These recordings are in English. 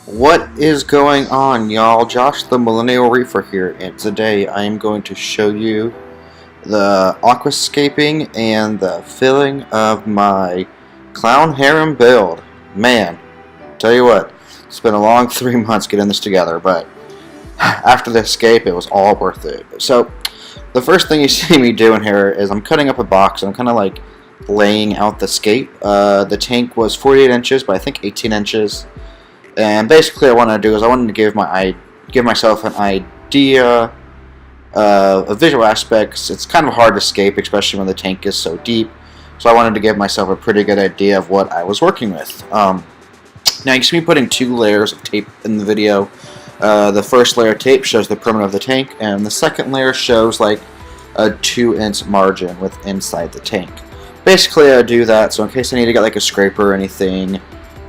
What is going on, y'all? Josh the Millennial Reefer here, and today I am going to show you the aquascaping and the filling of my Clown Harem build. Man, tell you what, it's been a long 3 months getting this together, but after the escape, it was all worth it. So, the first thing you see me doing here is I'm cutting up a box, and I'm kind of like laying out the scape. The tank was 48 inches by I think 18 inches. And basically, what I wanted to do is I wanted to give myself an idea of visual aspects. It's kind of hard to escape, especially when the tank is so deep. So I wanted to give myself a pretty good idea of what I was working with. Now you see me putting 2 layers of tape in the video. The first layer of tape shows the perimeter of the tank, and the second layer shows like a 2-inch margin with inside the tank. Basically, I do that so in case I need to get like a scraper or anything,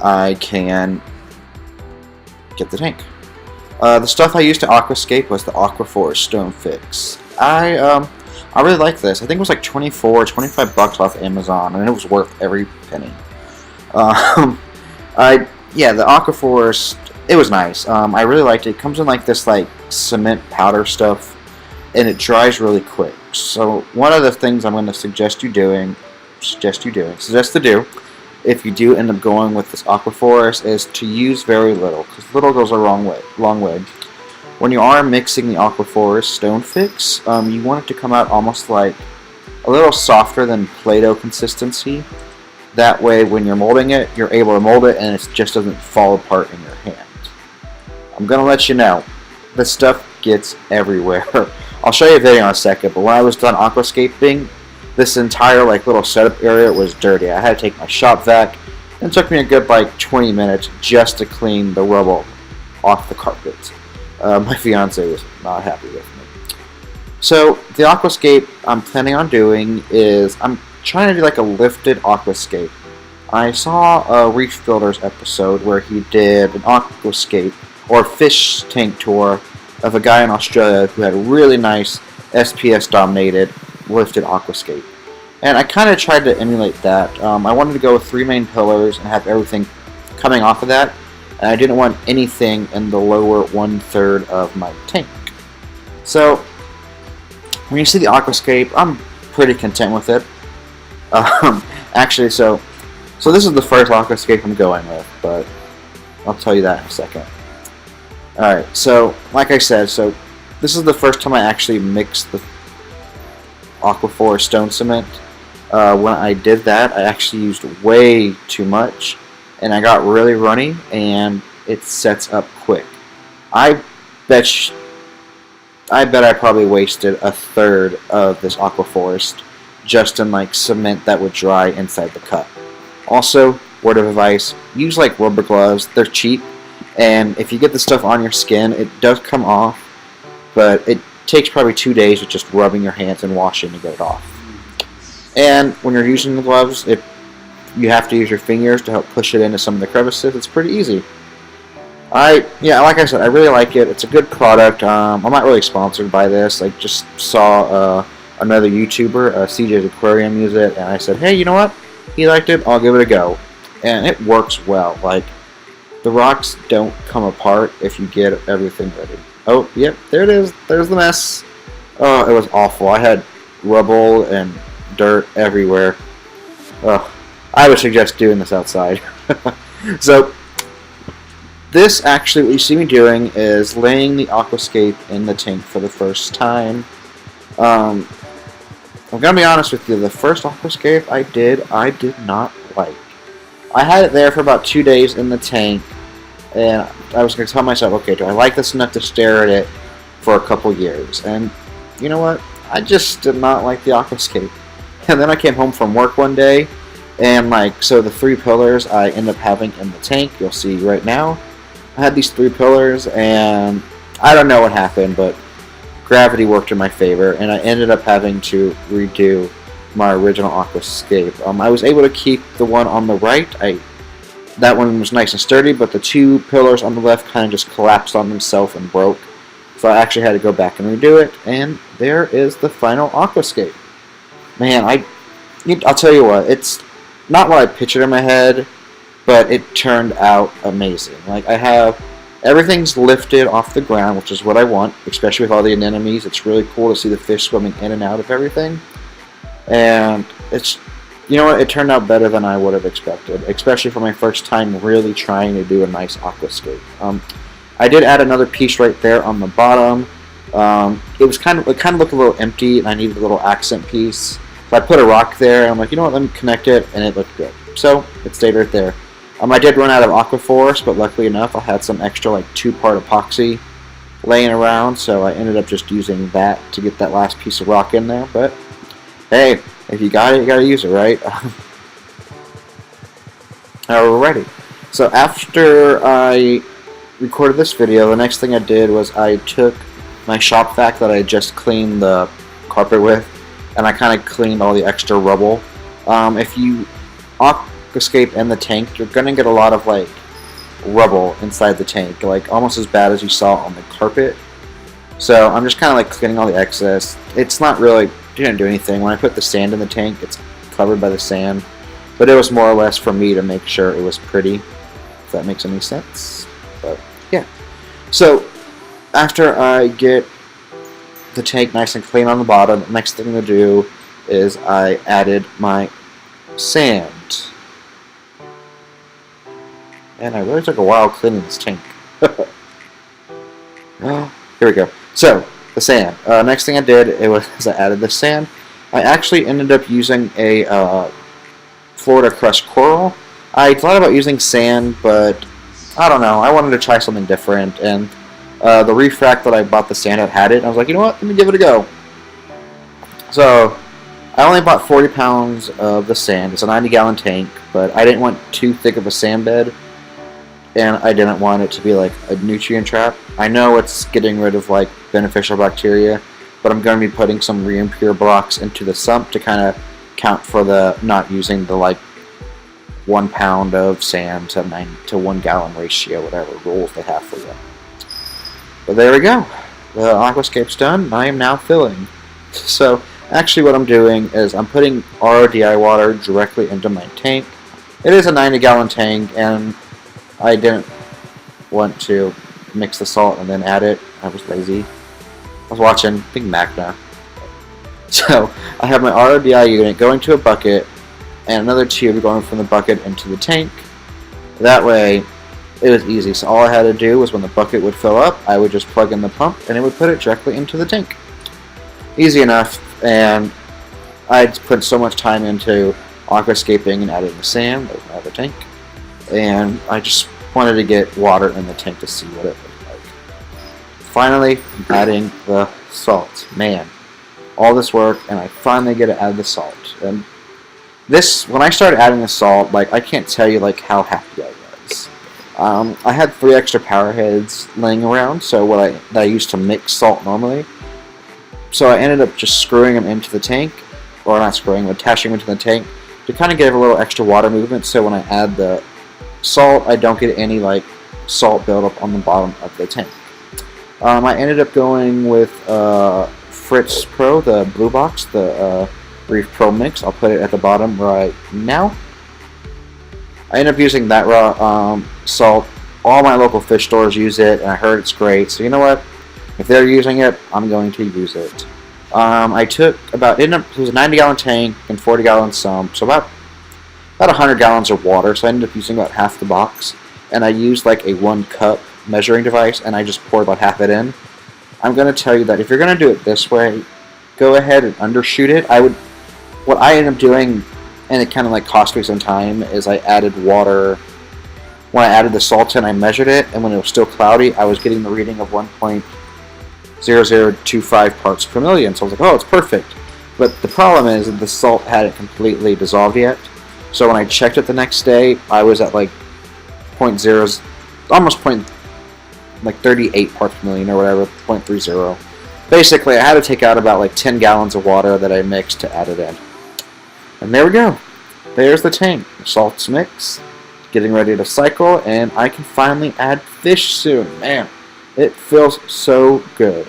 I can get the tank. The stuff I used to aquascape was the Aquaforest Stone Fix. I really like this. I think it was like 25 bucks off Amazon, and it was worth every penny. Yeah, the Aquaforest, it was nice. I really liked it. It comes in like this like cement powder stuff, and it dries really quick. So one of the things I'm going to suggest to do, if you do end up going with this Aquaforest, is to use very little, because little goes a long way. When you are mixing the Aquaforest Stone Fix, you want it to come out almost like a little softer than Play-Doh consistency. That way, when you're molding it, you're able to mold it and it just doesn't fall apart in your hand. I'm going to let you know, this stuff gets everywhere. I'll show you a video in a second, but when I was done aquascaping, this entire like little setup area was dirty. I had to take my shop vac, and it took me a good like 20 minutes just to clean the rubble off the carpet. My fiance was not happy with me. So the aquascape I'm planning on doing is I'm trying to do like a lifted aquascape. I saw a Reef Builders episode where he did an aquascape or fish tank tour of a guy in Australia who had a really nice SPS dominated lifted aquascape, and I kind of tried to emulate that. I wanted to go with 3 main pillars and have everything coming off of that, and I didn't want anything in the lower 1/3 of my tank. So when you see the aquascape, I'm pretty content with it. Actually, so this is the first aquascape I'm going with, but I'll tell you that in a second. Alright, so like I said, so this is the first time I actually mixed the Aquaforest stone cement. When I did that, I actually used way too much, and I got really runny, and it sets up quick. I bet I probably wasted 1/3 of this Aquaforest just in like cement that would dry inside the cup. Also, word of advice, use like rubber gloves. They're cheap, and if you get the stuff on your skin, it does come off, but it takes probably 2 days of just rubbing your hands and washing to get it off. And when you're using the gloves, you have to use your fingers to help push it into some of the crevices. It's pretty easy. Yeah, like I said, I really like it. It's a good product. I'm not really sponsored by this. I just saw another YouTuber, CJ's Aquarium, use it, and I said, hey, you know what? He liked it. I'll give it a go. And it works well. Like, the rocks don't come apart if you get everything ready. Oh, yep, there it is. There's the mess. Oh, it was awful. I had rubble and dirt everywhere. Oh, I would suggest doing this outside. So, this actually, what you see me doing is laying the aquascape in the tank for the first time. I'm going to be honest with you, the first aquascape I did not like. I had it there for about 2 days in the tank, and I was going to tell myself, okay, do I like this enough to stare at it for a couple years? And you know what? I just did not like the aquascape. And then I came home from work one day, and so the 3 pillars I end up having in the tank, you'll see right now. I had these 3 pillars, and I don't know what happened, but gravity worked in my favor, and I ended up having to redo my original aquascape. I was able to keep the one on the right. That one was nice and sturdy, but the 2 pillars on the left kind of just collapsed on themselves and broke. So I actually had to go back and redo it, and there is the final aquascape. Man, I'll tell you what, it's not what I pictured in my head, but it turned out amazing. Like, I have everything's lifted off the ground, which is what I want, especially with all the anemones. It's really cool to see the fish swimming in and out of everything. And it's, you know what, it turned out better than I would have expected, especially for my first time really trying to do a nice aquascape. I did add another piece right there on the bottom. It kind of looked a little empty, and I needed a little accent piece. So I put a rock there, and I'm like, you know what, let me connect it, and it looked good. So it stayed right there. I did run out of Aquaforce, but luckily enough, I had some extra like 2-part epoxy laying around, so I ended up just using that to get that last piece of rock in there. But hey, if you got it, you gotta use it, right? Alrighty. So after I recorded this video, the next thing I did was I took my shop vac that I just cleaned the carpet with, and I kind of cleaned all the extra rubble. If you aquascape in the tank, you're gonna get a lot of like rubble inside the tank, like almost as bad as you saw on the carpet. So I'm just kind of like cleaning all the excess. It's not really, didn't do anything. When I put the sand in the tank, it's covered by the sand, but it was more or less for me to make sure it was pretty, if that makes any sense. But yeah, so after I get the tank nice and clean on the bottom, the next thing to do is I added my sand. And I really took a while cleaning this tank. Here we go. So, the sand. Next thing I did was I added the sand. I actually ended up using a Florida crushed coral. I thought about using sand, but I don't know. I wanted to try something different, and the reef rack that I bought the sand at had it, and I was like, you know what? Let me give it a go. So, I only bought 40 pounds of the sand. It's a 90-gallon tank, but I didn't want too thick of a sand bed, and I didn't want it to be like a nutrient trap. I know it's getting rid of like beneficial bacteria, but I'm going to be putting some re-impure blocks into the sump to kind of count for the not using the like 1 pound of sand to 1 gallon ratio, whatever rules they have for you. But there we go. The aquascape's done. I am now filling. So actually what I'm doing is I'm putting RODI water directly into my tank. It is a 90-gallon tank, and I didn't want to mix the salt and then add it. I was lazy. I was watching Big Magna. So I have my RODI unit going to a bucket, and another tube going from the bucket into the tank. That way, it was easy. So all I had to do was when the bucket would fill up, I would just plug in the pump, and it would put it directly into the tank. Easy enough, and I'd put so much time into aquascaping and adding the sand. There's my other tank. And I just wanted to get water in the tank to see what it looked like. Finally, adding the salt. Man, all this work, and I finally get to add the salt. And this, when I started adding the salt, like, I can't tell you like how happy I was. I had 3 extra power heads laying around, so that I used to mix salt normally. So I ended up just screwing them into the tank, or not screwing, but attaching them into the tank to kind of give a little extra water movement. So when I add the salt, I don't get any like salt buildup on the bottom of the tank. I ended up going with Fritz Pro, the blue box, the Reef Pro Mix. I'll put it at the bottom right now. I ended up using that raw salt. All my local fish stores use it, and I heard it's great. So you know what? If they're using it, I'm going to use it. I took about, it was a 90-gallon tank and 40-gallon sump, so about 100 gallons of water, so I ended up using about half the box, and I used like a 1-cup measuring device, and I just poured about half it in. I'm going to tell you that if you're going to do it this way, go ahead and undershoot it. What I ended up doing, and it kind of like cost me some time, is I added water. When I added the salt in, I measured it, and when it was still cloudy, I was getting the reading of 1.0025 parts per million, so I was like, oh, it's perfect. But the problem is that the salt hadn't completely dissolved yet. So when I checked it the next day, I was at like 0.0, almost 38 parts per million or whatever, 0.30. Basically, I had to take out about like 10 gallons of water that I mixed to add it in. And there we go. There's the tank. The salt's mixed, getting ready to cycle, and I can finally add fish soon. Man, it feels so good.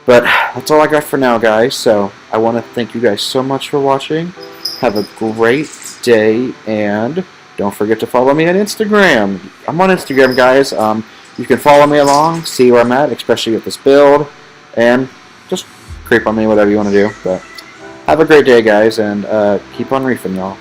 But that's all I got for now, guys. So I want to thank you guys so much for watching. Have a great day, and don't forget to follow me on Instagram. I'm on Instagram, guys. You can follow me along, see where I'm at, especially with this build, and just creep on me, whatever you want to do. But have a great day, guys, and keep on reefing, y'all.